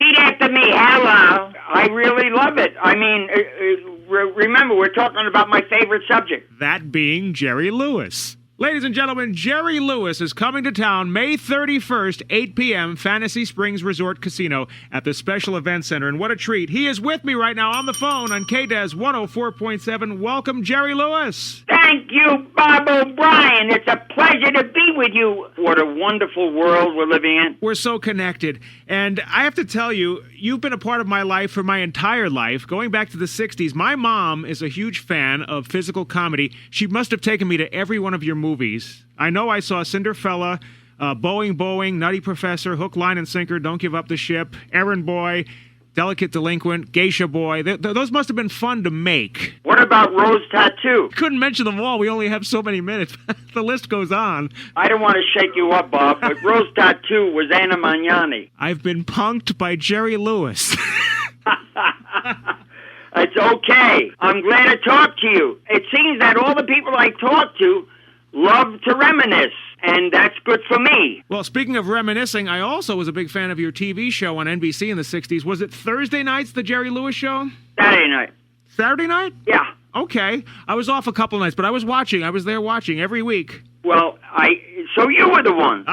Repeat after me. Hello. I really love it. I mean, remember, we're talking about my favorite subject. That being Jerry Lewis. Ladies and gentlemen, Jerry Lewis is coming to town May 31st, 8 p.m., Fantasy Springs Resort Casino at the Special Event Center. And what a treat. He is with me right now on the phone on KDES 104.7. Welcome, Jerry Lewis. Thank you, Bob O'Brien. It's a pleasure to be with you. What a wonderful world we're living in. We're so connected. And I have to tell you, you've been a part of my life for my entire life. Going back to the 60s, my mom is a huge fan of physical comedy. She must have taken me to every one of your movies. I know I saw Cinderfella, Boeing, Nutty Professor, Hook, Line, and Sinker, Don't Give Up the Ship, Errand Boy, Delicate Delinquent, Geisha Boy. Those must have been fun to make. What about Rose Tattoo? Couldn't mention them all. We only have so many minutes. The list goes on. I don't want to shake you up, Bob, but Rose Tattoo was Anna Magnani. I've been punked by Jerry Lewis. It's okay. I'm glad to talk to you. It seems that all the people I talk to love to reminisce, and that's good for me. Well, speaking of reminiscing, I also was a big fan of your TV show on NBC in the 60s. Was it Thursday nights, the Jerry Lewis Show? Saturday night. Saturday night? Yeah. Okay. I was off a couple nights, but I was watching. I was there watching every week. Well, so you were the one.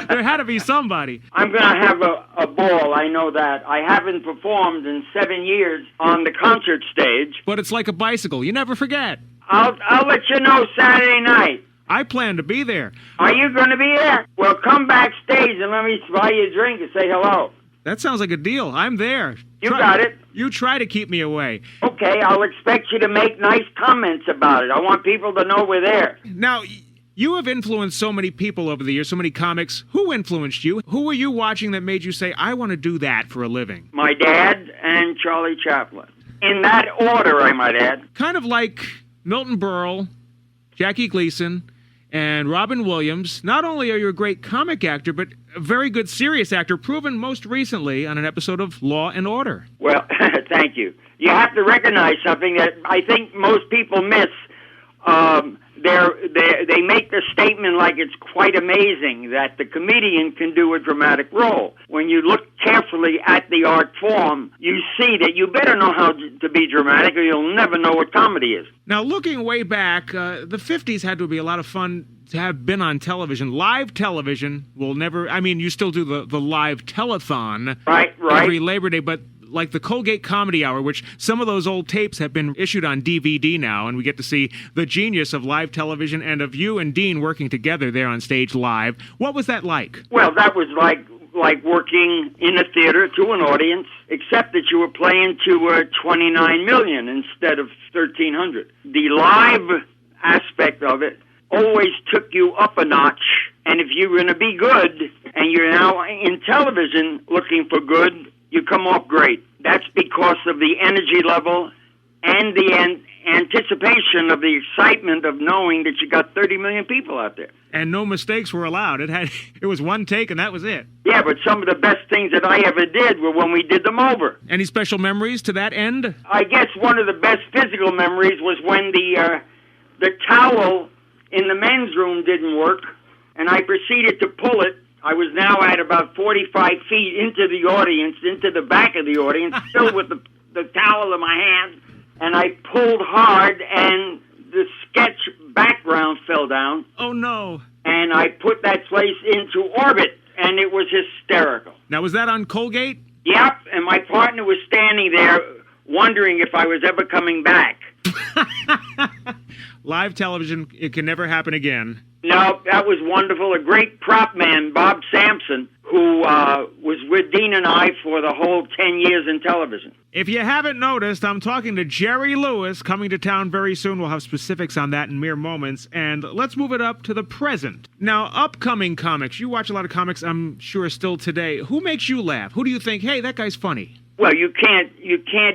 There had to be somebody. I'm going to have a ball, I know that. I haven't performed in 7 years on the concert stage. But it's like a bicycle. You never forget. I'll let you know Saturday night. I plan to be there. Are you going to be there? Well, come backstage and let me buy you a drink and say hello. That sounds like a deal. I'm there. You got it. You try to keep me away. Okay, I'll expect you to make nice comments about it. I want people to know we're there. Now, you have influenced so many people over the years, so many comics. Who influenced you? Who were you watching that made you say, I want to do that for a living? My dad and Charlie Chaplin. In that order, I might add. Kind of like Milton Berle, Jackie Gleason, and Robin Williams. Not only are you a great comic actor, but a very good serious actor, proven most recently on an episode of Law and Order. Well, thank you. You have to recognize something that I think most people miss. They make the statement like it's quite amazing that the comedian can do a dramatic role. When you look carefully at the art form, you see that you better know how to be dramatic or you'll never know what comedy is. Now, looking way back, the 50s had to be a lot of fun to have been on television. Live television will never... I mean, you still do the live telethon right. every Labor Day, but like the Colgate Comedy Hour, which some of those old tapes have been issued on DVD now, and we get to see the genius of live television and of you and Dean working together there on stage live. What was that like? Well, that was like working in a theater to an audience, except that you were playing to 29 million instead of 1,300. The live aspect of it always took you up a notch, and if you're going to be good, and you're now in television looking for good, you come off great. That's because of the energy level and the anticipation of the excitement of knowing that you got 30 million people out there. And no mistakes were allowed. It was one take and that was it. Yeah, but some of the best things that I ever did were when we did them over. Any special memories to that end? I guess one of the best physical memories was when the towel in the men's room didn't work, and I proceeded to pull it. I was now at about 45 feet into the audience, into the back of the audience, still with the towel in my hand, and I pulled hard, and the sketch background fell down. Oh, no. And I put that place into orbit, and it was hysterical. Now, was that on Colgate? Yep, and my partner was standing there wondering if I was ever coming back. Live television, it can never happen again. No, that was wonderful. A great prop man, Bob Sampson, who was with Dean and I for the whole 10 years in television. If you haven't noticed, I'm talking to Jerry Lewis, coming to town very soon. We'll have specifics on that in mere moments. And let's move it up to the present. Now, upcoming comics. You watch a lot of comics, I'm sure, still today. Who makes you laugh? Who do you think, hey, that guy's funny? Well, you can't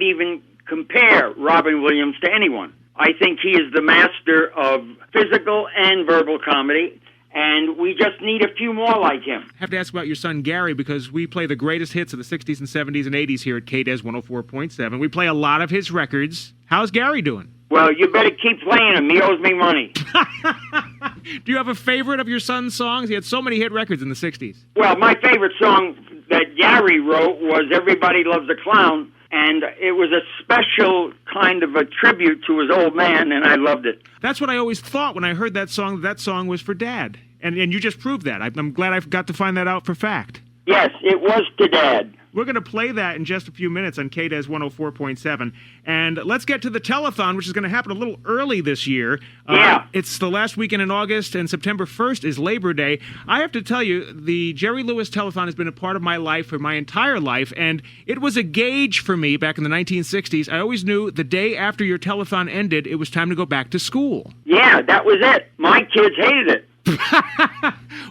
even compare Robin Williams to anyone. I think he is the master of physical and verbal comedy, and we just need a few more like him. I have to ask about your son, Gary, because we play the greatest hits of the 60s and 70s and 80s here at KDES 104.7. We play a lot of his records. How's Gary doing? Well, you better keep playing him. He owes me money. Do you have a favorite of your son's songs? He had so many hit records in the 60s. Well, my favorite song that Gary wrote was Everybody Loves a Clown, and it was a special kind of a tribute to his old man, and I loved it. That's what I always thought when I heard that song. That song was for Dad. And you just proved that. I'm glad I got to find that out for fact. Yes, it was to Dad. We're going to play that in just a few minutes on KDES 104.7. And let's get to the telethon, which is going to happen a little early this year. Yeah. It's the last weekend in August, and September 1st is Labor Day. I have to tell you, the Jerry Lewis Telethon has been a part of my life for my entire life, and it was a gauge for me back in the 1960s. I always knew the day after your telethon ended, it was time to go back to school. Yeah, that was it. My kids hated it.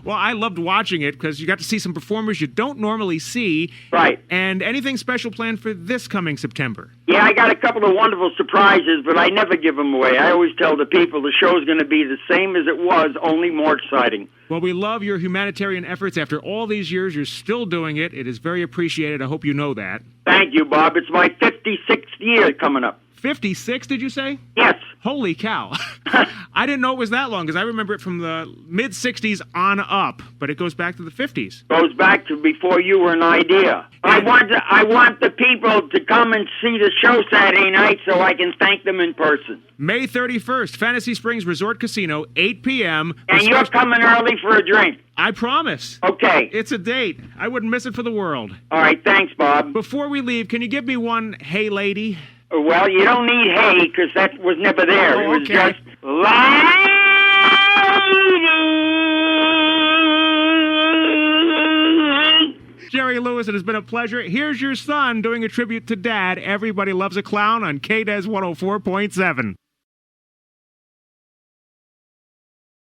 Well, I loved watching it because you got to see some performers you don't normally see. Right. And anything special planned for this coming September? Yeah, I got a couple of wonderful surprises, but I never give them away. I always tell the people the show's going to be the same as it was, only more exciting. Well, we love your humanitarian efforts. After all these years, you're still doing it. It is very appreciated. I hope you know that. Thank you, Bob. It's my 56th year coming up. 56, did you say? Yes. Holy cow. I didn't know it was that long because I remember it from the mid-60s on up, but it goes back to the 50s. Goes back to before you were an idea. I want the people to come and see the show Saturday night so I can thank them in person. May 31st, Fantasy Springs Resort Casino, 8 p.m. And you're coming early for a drink. I promise. Okay. It's a date. I wouldn't miss it for the world. All right, thanks, Bob. Before we leave, can you give me one Hey Lady? Well, you don't need hey, because that was never there. Oh, It was okay. just lady. Jerry Lewis, it has been a pleasure. Here's your son doing a tribute to Dad. Everybody Loves a Clown on KDES 104.7.